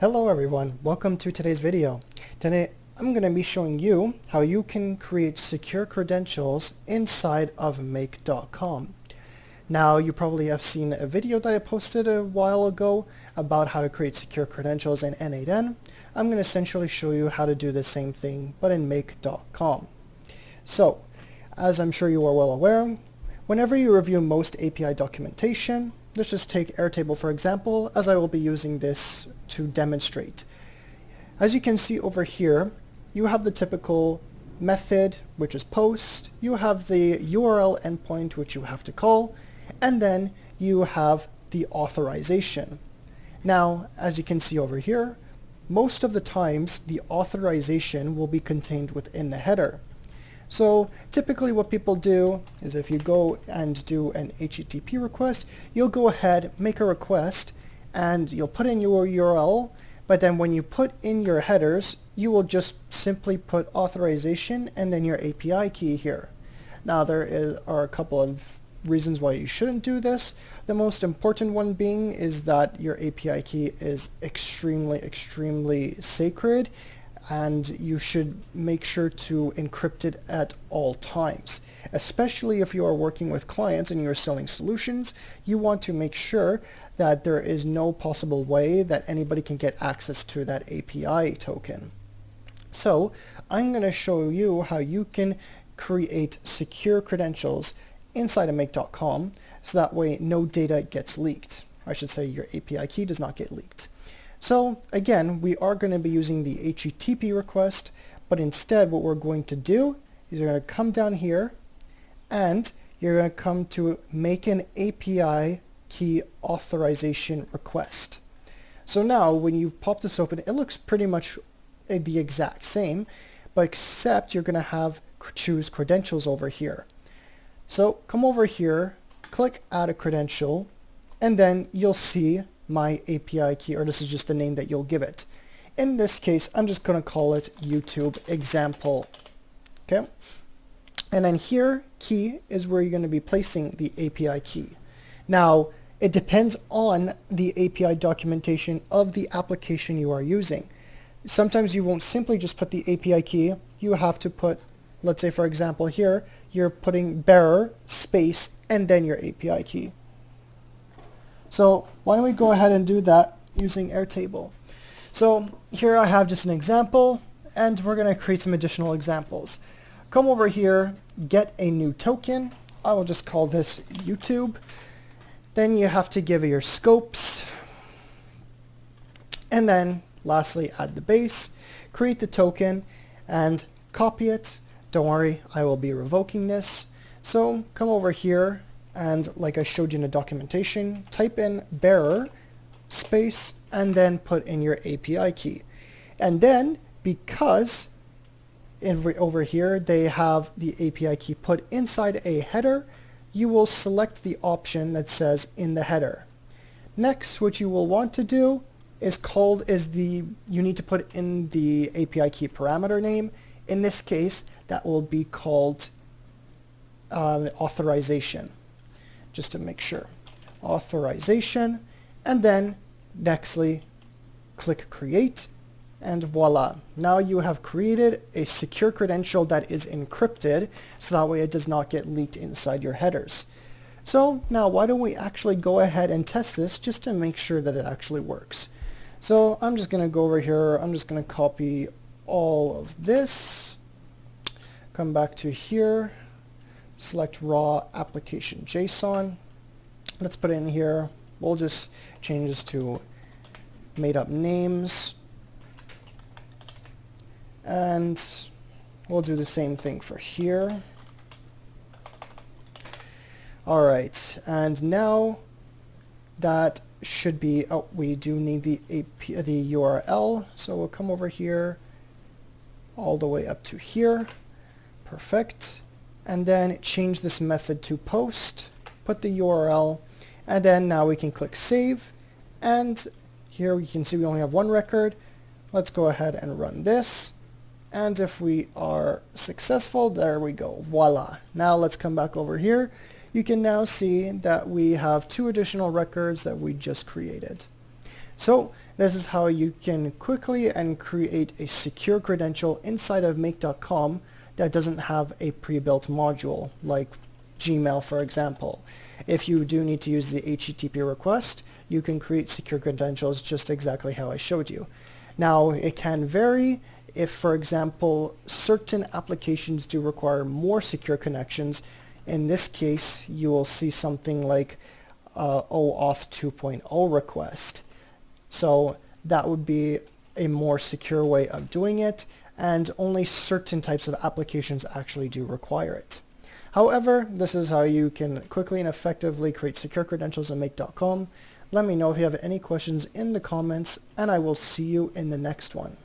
Hello everyone, welcome to today's video. Today I'm going to be showing you how you can create secure credentials inside of Make.com. Now you probably have seen a video that I posted a while ago about how to create secure credentials in N8N. I'm going to essentially show you how to do the same thing but in Make.com. So, as I'm sure you are well aware, whenever you review most API documentation, let's just take Airtable for example, as I will be using this to demonstrate. As you can see over here, you have the typical method, which is post, you have the URL endpoint, which you have to call, and then you have the authorization. Now, as you can see over here, most of the times the authorization will be contained within the header. So typically what people do is if you go and do an HTTP request, you'll go ahead, make a request, and you'll put in your URL, but then when you put in your headers, you will just simply put authorization and then your API key here. Now are a couple of reasons why you shouldn't do this. The most important one being is that your API key is extremely sacred, and you should make sure to encrypt it at all times. Especially if you are working with clients and you're selling solutions, you want to make sure that there is no possible way that anybody can get access to that API token. So I'm going to show you how you can create secure credentials inside of Make.com so that way no data gets leaked. I should say your API key does not get leaked. So again, we are going to be using the HTTP request, but instead what we're going to do is you're going to come down here and you're going to come to make an API key authorization request. So now when you pop this open, it looks pretty much the exact same, but except you're going to have choose credentials over here. So come over here, click add a credential, and then you'll see my API key, or this is just the name that you'll give it. In this case, I'm just going to call it YouTube example. Okay? And then here, key is where you're going to be placing the API key. Now, it depends on the API documentation of the application you are using. Sometimes you won't simply just put the API key. You have to put, let's say for example here, you're putting bearer, space, and then your API key. So why don't we go ahead and do that using Airtable. So here I have just an example, and we're going to create some additional examples. Come over here, get a new token. I will just call this YouTube. Then you have to give it your scopes. And then lastly, add the base, create the token, and copy it. Don't worry, I will be revoking this. So come over here, and like I showed you in the documentation, type in bearer, space, and then put in your API key. And then, because over here they have the API key put inside a header, you will select the option that says in the header. Next, what you will want to do is you need to put in the API key parameter name. In this case, that will be called authorization. Just to make sure. Authorization, and then nextly click create, and voila. Now you have created a secure credential that is encrypted, so that way it does not get leaked inside your headers. So now why don't we actually go ahead and test this just to make sure that it actually works. So I'm just going to go over here, I'm just going to copy all of this, come back to here, select raw application JSON. Let's put it in here. We'll just change this to made up names. And we'll do the same thing for here. Alright, and now that should be, we do need the URL. So we'll come over here all the way up to here. Perfect. And then change this method to post, put the URL, and then now we can click save, and here we can see we only have one record. Let's go ahead and run this, and if we are successful, there we go, voila. Now let's come back over here. You can now see that we have two additional records that we just created. So This is how you can quickly and create a secure credential inside of Make.com that doesn't have a pre-built module, like Gmail, for example. If you do need to use the HTTP request, you can create secure credentials just exactly how I showed you. Now, it can vary if, for example, certain applications do require more secure connections. In this case, you will see something like OAuth 2.0 request. So that would be a more secure way of doing it, and only certain types of applications actually do require it. However, this is how you can quickly and effectively create secure credentials in Make.com. Let me know if you have any questions in the comments, and I will see you in the next one.